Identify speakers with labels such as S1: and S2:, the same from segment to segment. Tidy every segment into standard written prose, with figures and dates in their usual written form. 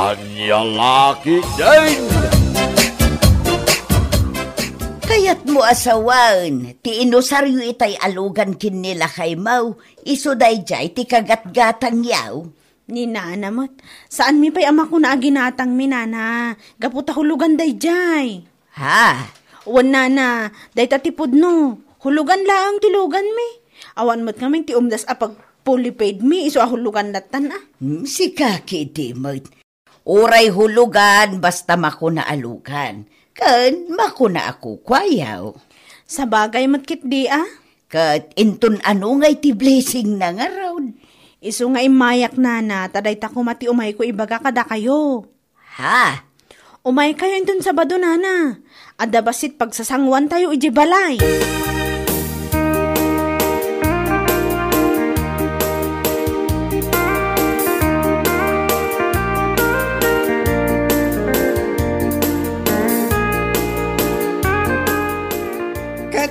S1: Anyang laki din!
S2: Kayat mo asawan, ti inosaryo itay alugan kin nila kay Mau, iso dayjay ti kagat-gatang yaw.
S3: Ni nana mo't, saan mi pa'y ama ko na aginatang mi nana, gaputa hulugan dayjay.
S2: Ha?
S3: Wan nana, day tatipod no, hulugan lang tilugan mi. Awan mo't kami ti umdas apag fully paid mi, iso ahulugan latan ah.
S2: Si kaki di mo't, uray hulugan basta makuna alugan. Kan, makuna ako kwayaw.
S3: Sa bagay matkit di ah.
S2: Kat, intun ano ngay ti blessing na nga raw.
S3: Iso nga imayak nana, taday ta kumati umay ko ibaga kada kayo.
S2: Ha?
S3: Umay kayo intun Sabado nana. Ada basit pagsasangwan tayo ijibalay.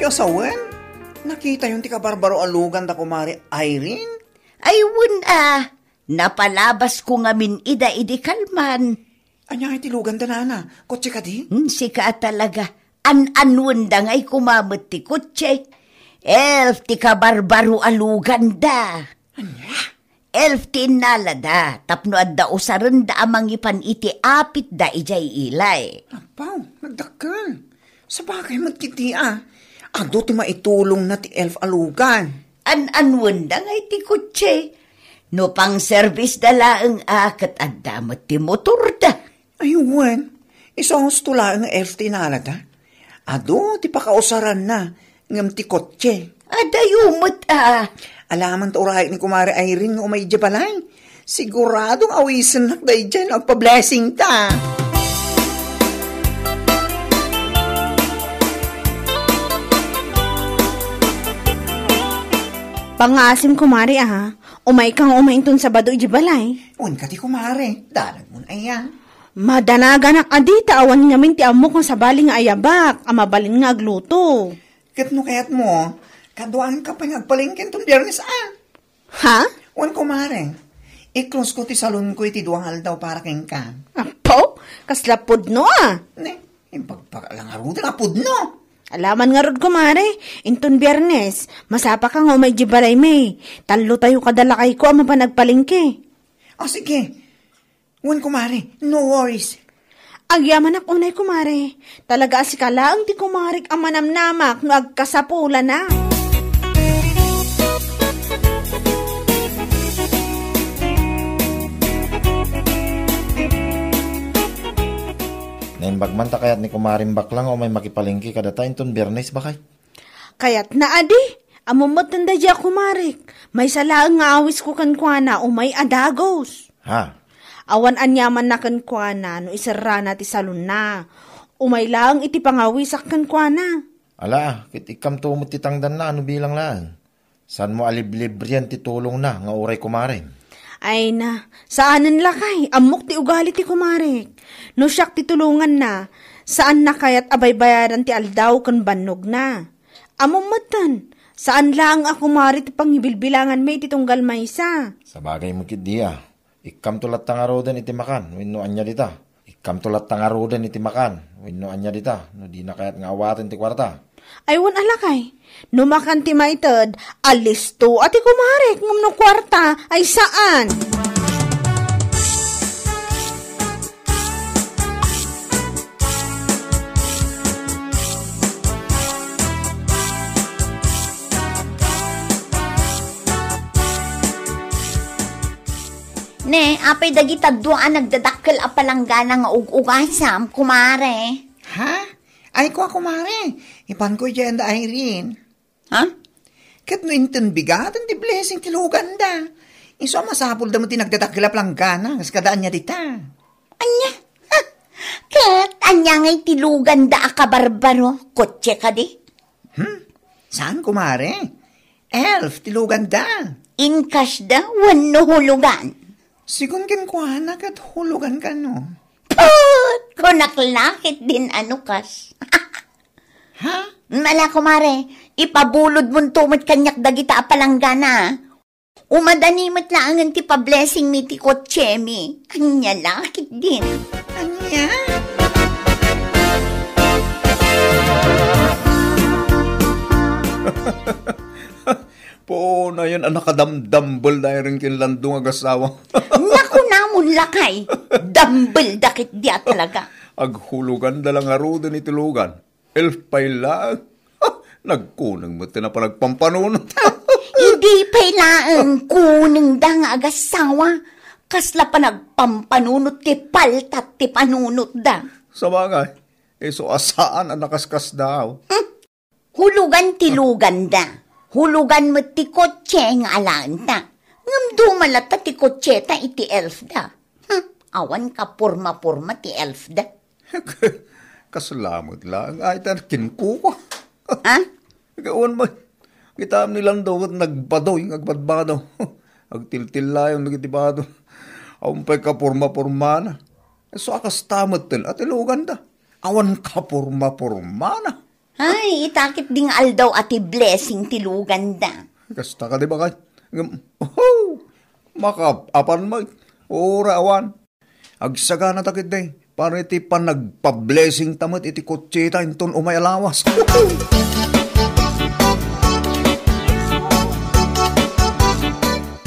S4: Asawan, nakita yung tika barbaro alugan da kumari Irene?
S2: Ay wun napalabas ko nga min ida-idi kalman.
S4: Anya ay tilugan da nana, kotse ka di?
S2: Sika talaga, an-anwun da nga'y kumamot ti kotse. Elf tika barbaro alugan da.
S4: Anya?
S2: Elf ti nala da, tapno adda usaran da amang ipan iti apit da ijay ilay.
S4: Apaw, nagdakkel. Sa bagay magkiti Ado ti maitulong na ti elf alugan.
S2: An-anwun da nga'y ti kutse. No pang service dalaang akat at damot ti motor da.
S4: Ayun, isang tula ang elf ti nalada. Ado ti pakausaran na ngam ti kotse.
S2: Adayumot
S4: Alaman ta urahay ni kumari Irene nga umay balay. Siguradong awisan nakday dyan agpa-blessing ta.
S3: Pangasim kumari umay kang umaintun Sabado ijibalay.
S4: Un ka ti kumari, dalag mo na iya.
S3: Madanagan adita awan ngamin ti amok nga sabali nga ayabak, amabalin nga agluto.
S4: Kat no kayat mo, kaduan ka pa nagpalingkin tong Biyernes
S3: Ha?
S4: Un kumari, i-close ko ti salon ko iti duwang aldaw para keng ka.
S3: Apo, kasla pudno
S4: Ne, impagpakalangarudan nga pudno.
S3: Alaman nga rod kumare, inton Biyernes, masapa ka nga umay jibalay may. Talo tayo kadalakay ko ama pa nagpalingke.
S4: Sige. Wan kumare, no worries.
S3: Agyaman ak unay kumare. Talaga asikala ang di kumarik ang manamnamak no agkasapula na.
S5: Naimbagman ta kayat ni kumaring baklang o may makipalingki kada ta inton Biyernes bakay?
S3: Kayat na adi, amumot nanda di kumarik. May salaang nga awis ko kankwana o may adagos.
S5: Ha?
S3: Awan anyaman na kankwana no isara na ti salon na. Umay lang iti pangawisak kankwana.
S5: Ala, kit ikam tumot titangdan na ano bilang laan. San mo aliblibriyan ti tulong na nga uray kumaring?
S3: Ay na, saanan lakay, amok ti ugali ti kumarik. No siyak ti tulungan na, saan na kayat abay bayaran ti aldaw kan bannog na. Among matan, saan lang ako mari ti pangibilbilangan may titunggal maysa.
S5: Sa bagay mo kit diya, ikam tulat tangarodan iti makan, wenno anya dita. Ikam tulat tangarodan iti makan, wenno anya dita, no di na kayat nga awaten ti kwarta.
S3: Aywan alakay, numakan ti maitad, alis to at kumarik ngam no kwarta ay saan?
S2: Ne, apay dagi tagduan nagdadakkel a palanggana nga ug-ugasam, kumare.
S4: Ha? Ay ko kumare, ipan ko dyan da Irene.
S2: Ha?
S4: Kat no inton bigatan ti blessing ti lugan da. Iso masapul da mo ti nagdadakilap lang gana, kas kadaan niya dita.
S2: Anya? Kat, anya ngay tilugan da akabarbaro, kotse ka di?
S4: Saan kumare? Elf, ti lugan da.
S2: In cash da, wano hulugan.
S4: Sigun kin kuhana kat hulugan ka no.
S2: Put! Kunaklakit din ano kas.
S4: Ha?
S2: Mala kumare, ipabulod mo tumot kanyak dagita apalanggana. Umadanimot lang ang ti pa-blessing mi ti kotse mi. Anya lakit din.
S4: Anya? Po na yan, anak kadamdambal na rin kinlandong agasawa.
S2: Naku namon lakay. Dambal dakit diya talaga.
S4: Aghulugan dalang arudan itulugan. Elf pa'y lang. Nagkunang mo na pa nagpampanunot.
S2: Hindi pa'y laang kunang da nga agasawa. Kasla pa nagpampanunot ti paltat ti panunot da.
S4: Sa bagay, so asaan ang nakaskas daw?
S2: Hulugan ti lugan da. Hulugan mo ti kotse nga alaan ta. Ngam dumalata ti kotse ta iti elf da. Awan ka purma-purma ti elf da.
S4: Kasalamot lang. Ay, tanakin ko.
S2: Ha?
S4: Gawin mo. Kita nilang daw at nagbadoy, nagbadbado. Agtiltil layon, nagitibado. Awampay ka purma-purma na. So akas tamad til at ilugan da. Awan ka purma-purma na.
S2: Ay, itakit ding aldaw ati blessing ti lugan da.
S4: Kasta ka di ba kay? Makapapan mo. Ora awan. Agsaga na takit day. Para iti pa nagpa-blessing tamat iti kotseta inton umay alawas.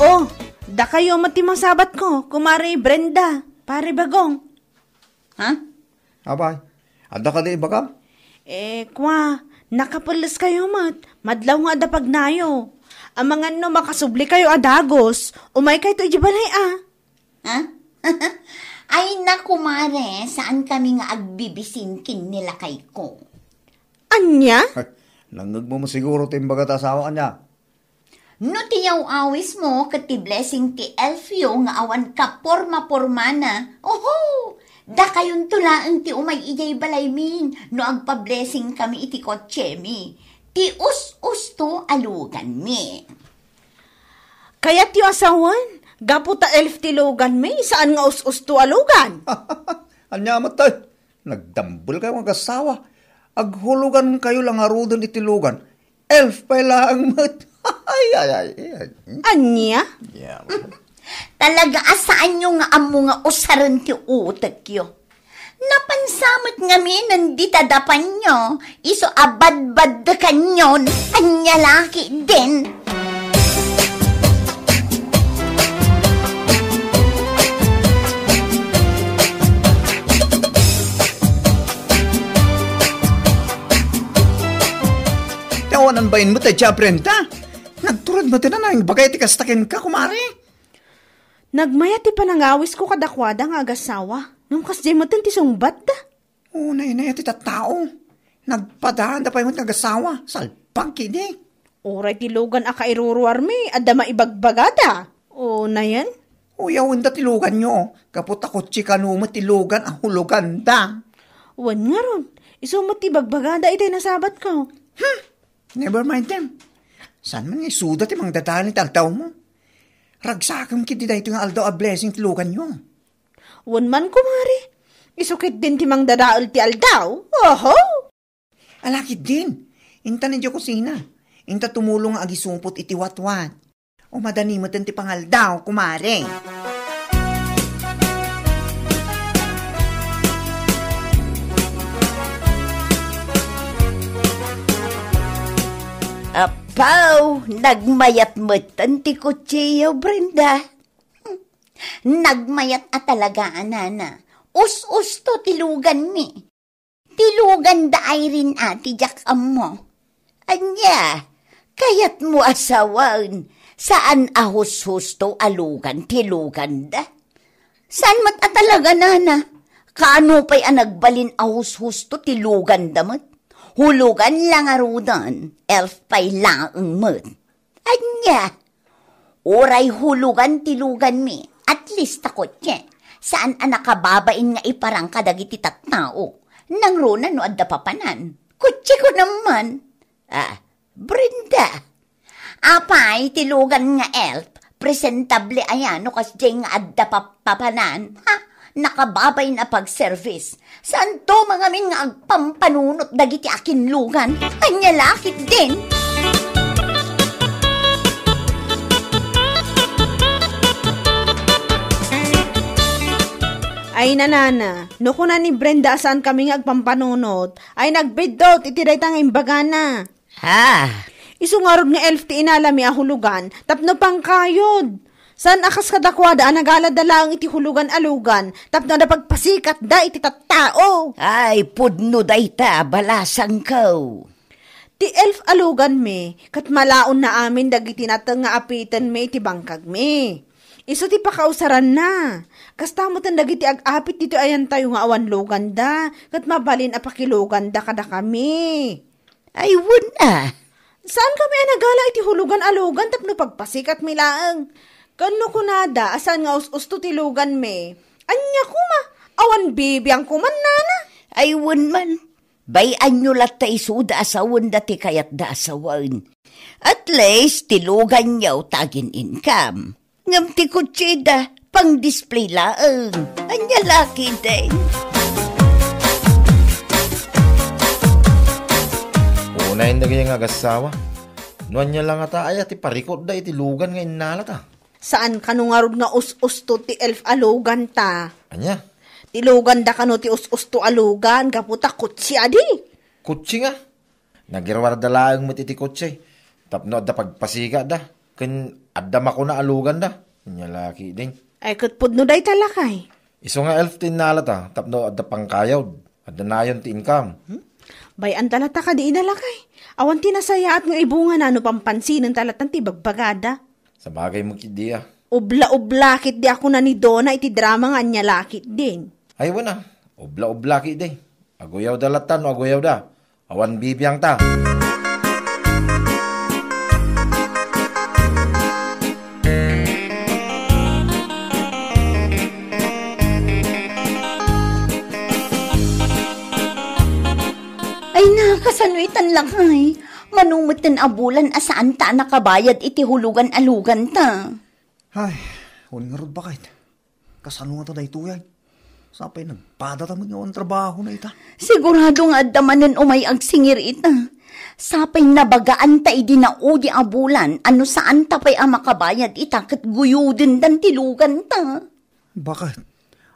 S3: Oh, da kayo matimang sabat ko, kumari Brenda, pare Bagong.
S2: Ha?
S4: Abay, ada ka di ba ka?
S3: Kwa, nakapulas kayo madlaw nga ada pagnayo. Ang mga no makasubli kayo adagos, umay kayo to ijibalay
S2: Ha? Ay naku mare, saan kami nga agbibisin kin nila kay ko?
S3: Anya?
S4: Langag mo masiguro timbaga tasawa kanya.
S2: No tiyaw awis mo, kati blessing ti elfyo nga awan ka porma-porma na. Oho! Da kayon tulaan ti umay ijay balay min, no agpa-blessing kami iti kotse mi. Ti us-us to alugan mi.
S3: Kaya't yung asawan, gapo ta elf tilugan may, saan nga us-us to alugan?
S4: Anya matay. Nagdambol kayo mga kasawa. Aghulugan kayo lang arudan itilugan. Elf pa lang mat. Ay.
S3: Anya?
S4: Yeah.
S2: Talaga asaan yung nga amo nga usaran ti utak yo. Napansamot nga mi nandita dapan nyo, iso abad-bad da kanyon, anya laki din.
S4: Tawanan ba yun mo tayo, Brenda? Nagturad mo na yung bagay ti kastakin ka, kumari.
S3: Nagmaya ti panangawis ko kadakwada nga agasawa. Nung kasjay mo ti sungbat da.
S4: Na ti tatao. Nagpadaan da pa yung nagasawa. Salpag kini.
S3: Oray ti lugan aka iruruar mi, adda maibagbagada. O na yan?
S4: Uyawin da tilugan nyo. Kapot ako chikano tilugan ang hulugan da.
S3: Wan nga ron. Isumot ti bagbagada itay nasabat ko.
S4: Never mind them. Saan man nga isuda ti mga dadaan iti aldaw mo? Ragsakam kiti da ito nga aldaw a blessing tilugan nyo.
S3: Wan man kumari. Isukit din ti mang dadaol ti aldaw. Oho!
S4: Alakit din. Inta na diyo kusina. Inta tumulong ang agisumpot iti watwat. O madanimot ti pangaldaw, kumare.
S2: Apaw, nagmayat-matan ti kutsiyo, Brenda. Nagmayat at talaga, anana. Us-us to tilugan mi. Tilugan da ay rin ati jak mo. Anya, kayat mo asawan. Saan ahus-hus to alugan tilugan da? Saan mat at talaga, nana? Kaano pa'y anagbalin ahus-hus to tilugan da mat? Hulugan lang arudan, elf pa'y lang ang mat. Anya, oray hulugan tilugan mi. At least takot niya. Saan nakababain nga iparang kadagiti tattao? Nang runa no adda papanan. Kutsi ko naman. Brenda. Apay, tilugan nga elf. Presentable ayan no kasjay nga adda papanan. Nakababay na pag-service. Saan to mga min nga agpampanunot dagiti akin lugan? Anya lakit din.
S3: Ay nanana, no kuna ni Brenda saan kami nga agpampanunot, ay nagbidot, itiray tang imbagana.
S2: Ha?
S3: Isungarod nga elf ti inalami ahulugan, tapno pang kayod. San akas kadakwada nagaladala ang iti hulugan alugan, tapno na pagpasikat da iti tattao.
S2: Ay, pudno dayta, balasang ko.
S3: Ti elf alugan me, kat malaon na amin dagiti natang nga apitan me iti bangkag me. Iso ti pakausaran na. Kasta mo tan dagiti ag-apit dito ayan tayo nga awan lugan da, kat mabalin apakilugan da kada kami.
S2: Ay, wala.
S3: Saan kami nagala iti hulugan alugan tapno pagpasikat milaang? Kano kunada, asan nga us-usto ti lugan me? Anya kuma, awan bibiyang kuman nana.
S2: Ay, wun man. Bayan nyo lat ta isuda asawan dati kayat da asawan. At least, tilugan nyaw tagin income. Ngam ti kutsida, pang display laang. Anya laki din.
S5: Unayin na ganyan nga gasawa. Nuan niya lang ata ay ati parikot da iti lugan nga inalat ah.
S3: Saan kanungarod nga us-usto ti elf alugan ta?
S5: Anya?
S3: Ti lugan da kano ti us-usto alugan, kaputa kutsi adi.
S5: Kutsi nga. Nagirwar da laang mo iti kutsi. Tapno da pagpasiga da. Kan adda mako na alugan da. Nya laki din.
S3: Ay kutpud no day talakay.
S5: Iso nga elf tin nalat ah. Tapno adda pangkayod. Adda nayon ti income.
S3: Bayan talata ka di inalakay. Awan tinasaya at nga ibunga na no pampansin ng talatan ti bagbagada.
S5: Sa bagay mo kidi ah.
S3: Ubla-ublakit di ako na ni Donna iti drama nga niya lakit din.
S5: Ay wana. Ubla-ubla ki di. Aguyaw da latan o aguyaw da. Awan bibiyang ta.
S2: Ay, nakasanuitan lang ay. Manumutin abulan asaan ta nakabayad iti hulugan alugan ta.
S4: Ay, huli nga rod ba kahit? Kasano nga ta da ito yan? Sapay nagpada tamad nga ang trabaho na ita.
S2: Sigurado nga damanan umay agsingir ita. Sapay nabagaan ta idi na udi abulan, ano saan ta pa'y makabayad ita kat guyudin dan tilugan ta.
S4: Bakit?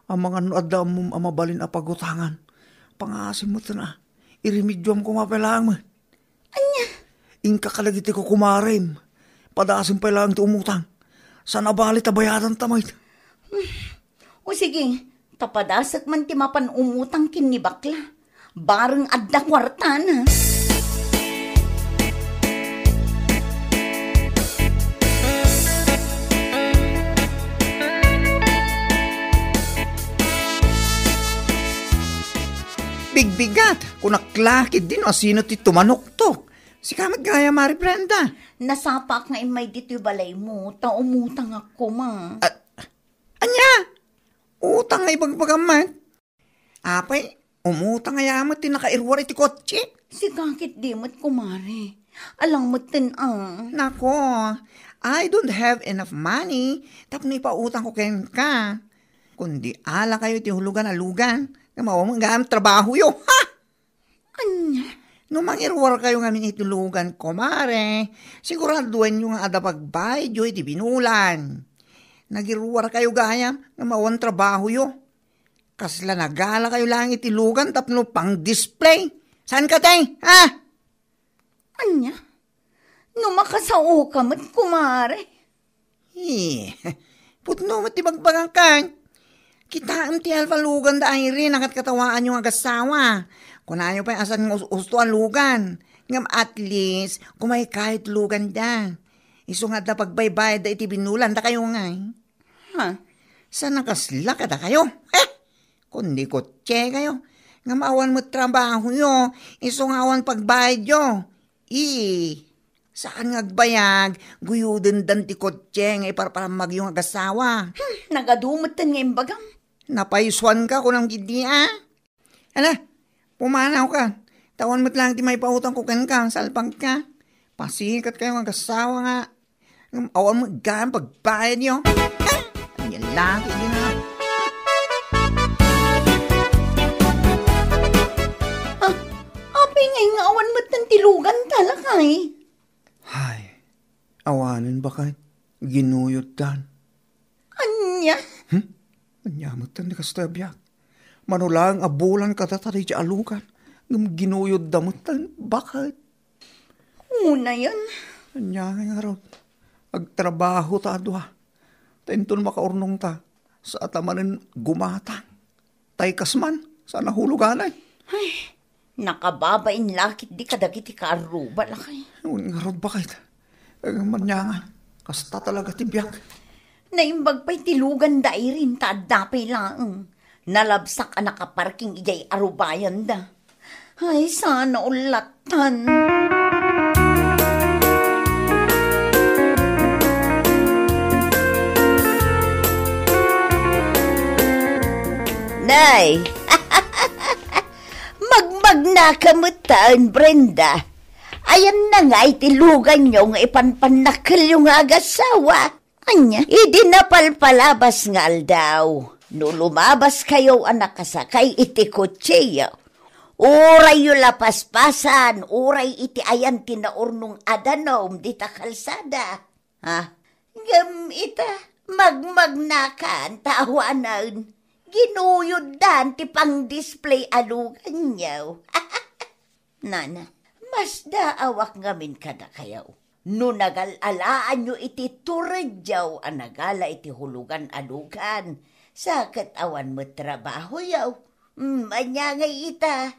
S4: Ang mga nuadda mong amabalin a pagutangan. Pangasim mo ito na. Irimidyo ko mapalang mo.
S2: Anya?
S4: Ingka kalagiti ko kumarim. Padasim pa lang iti umutang. Sana balit abayadan tamay.
S2: O sige, tapadasak man ti mapan umutang kin ni bakla. Bareng adda kwarta na.
S4: Bigbigat, kung naklakid din o sino ti tumanok to. Si kamat gaya, Mari Brenda.
S2: Nasapak nga imay dito balay mo, ta umutang ako ma.
S4: Anya, utang nga ibagpagamat. Apay, umutang nga yamat ti nakairwar iti kotse.
S2: Si kakit di mo't kumare. Alang mo't tinang.
S4: Nako, I don't have enough money. Tapos ipautang ko kayo ka. Kundi ala kayo ti hulugan alugan. Kamawang nga trabaho yo, ha?
S2: Anya?
S4: No mangirwar kayo nga minitulugan ko, mare. Siguraduan nyo nga ada pagbay, jo, iti binulan. Nagirwar kayo gayam, nga mawang trabaho yo. Kasla nagala kayo lang itilugan, tapno pang display. Saan ka tay, ha?
S2: Anya? No makasao ka mo't kumare.
S4: Putno mo't ibagbagang kan. Kitaan ti alfalugan da ay rin, nakat katawaan yung agasawa. Kunayo pa yung asan ng usto ang lugan. Ngam at least, kumay kahit lugan da. Iso nga da pagbaybay da iti binulan da kayo nga.
S2: Ha?
S4: Sa nakasla ka da kayo? Kundi kotse kayo. Ngam awan mo trabaho yo. Iso nga awan pagbayad yo. Saan nga agbayag? Guyudin dan ti kotse nga iparparamag yung agasawa.
S2: Nagadumutan nga imbagang.
S4: Napaiswan ka kung ang gidi, Ala, pumanaw ka. Tawan mo't lang ti may pautang ko ka, salpang ka. Pasikat kayo ang kasawa nga. Awan mo gaan pagbayad nyo. Yan lang, hindi na.
S2: Apay ngay nga awan mo't ng tilugan talakay.
S4: Hay, awanin ba kayo? Ginuyot dan.
S2: Anya?
S4: Anyamutan ni kastabyak. Manulang abulan katatari di alukan. Ngam ginuyod damutan. Bakit?
S2: Una yan.
S4: Anyangay nga ron. Agtrabaho ta adwa. Tainton makaurnong ta. Sa atamanin gumatang. Taykas man. Sa nahuluganay.
S2: Ay, nakababain lakit di kadagiti kaaruba lakay.
S4: Nga ron bakit? Manyangan. Kasta talaga tibyak.
S2: Naimbag pa'y tilugan da rin taadapay lang. Nalabsak ang nakaparking ijay arubayan da. Ay, sana ulatan. Nay, magmag na kamutan, Brenda. Ayan na nga itilugan nyo nga ipanpanakal yung agasawa. Anya, idinapalpalabas nga aldaw. No lumabas kayo anak kasakay iti kutseyo. Uray yu lapaspasan, uray iti ayan tinaurnong adanom dita kalsada. Ha? Gam ita, magmagnakan, tawanan. Ginuyod dan ti pang display alugan nyaw. Nana, mas daawak ngamin kada kayaw. No nagalalaan nyo iti turadyaw ang nagala iti hulugan alugan. Sa katawan mo trabaho yaw. Anya nga ita.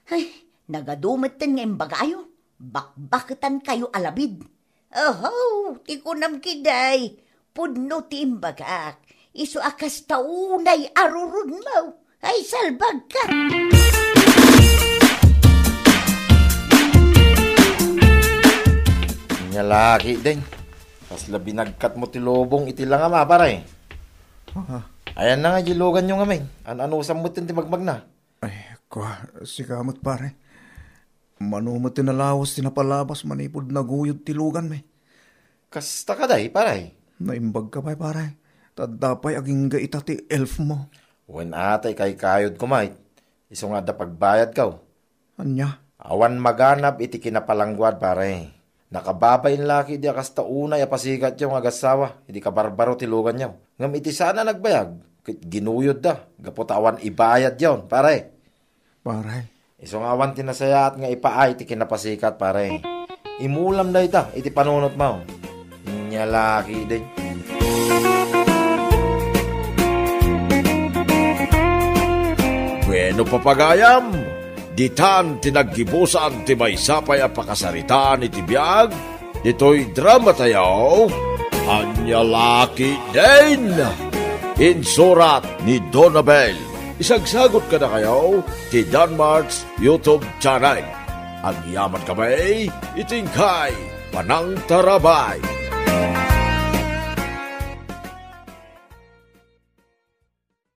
S2: Ay, nagadumatan nga imbagayo. Bakbakitan kayo alabid. Oh, ti kunam kiday. Pudno ti imbagak. Isu akas taunay arurun mo. Ay, salbag ka.
S5: Nya laki din. Kasla binagkat mo ti lobong iti lang ama paray. Ayan na nga gilugan nyo nga may. Ano mo ti magmag na.
S4: Ay, sikamot pare. Manumot tinalawas tinapalabas manipod naguyod tilugan may.
S5: Kasta ka day paray.
S4: Naimbag ka pa'y pare. Tadapay aging gaita ti elf mo.
S5: Wen atay kay kayod kumait. Iso nga da pagbayad kaw.
S4: Anya?
S5: Awan maganap iti kinapalangguad pare. Nakababayin laki di akas taunay apasikat yung agasawa. Hindi ka barbaro tilugan niyaw. Ngam iti sana nagbayag. Ginuyod da. Gapot awan ibayad yon pare.
S4: Pare.
S5: Iso nga awan tinasayat nga ipaay iti kinapasikat pare. Imulam na ita iti panunot mo. Nya laki din.
S1: Bueno papagayam, ditan tinaggibusan ti maysapay a pakasaritaan iti biag, dito'y drama tayaw, Anya Laki din. Insurat ni Donabel. Isagsagot ka na kayo ti Danmarks YouTube channel. Ang yaman kamay, itingkay, Panang Tarabay.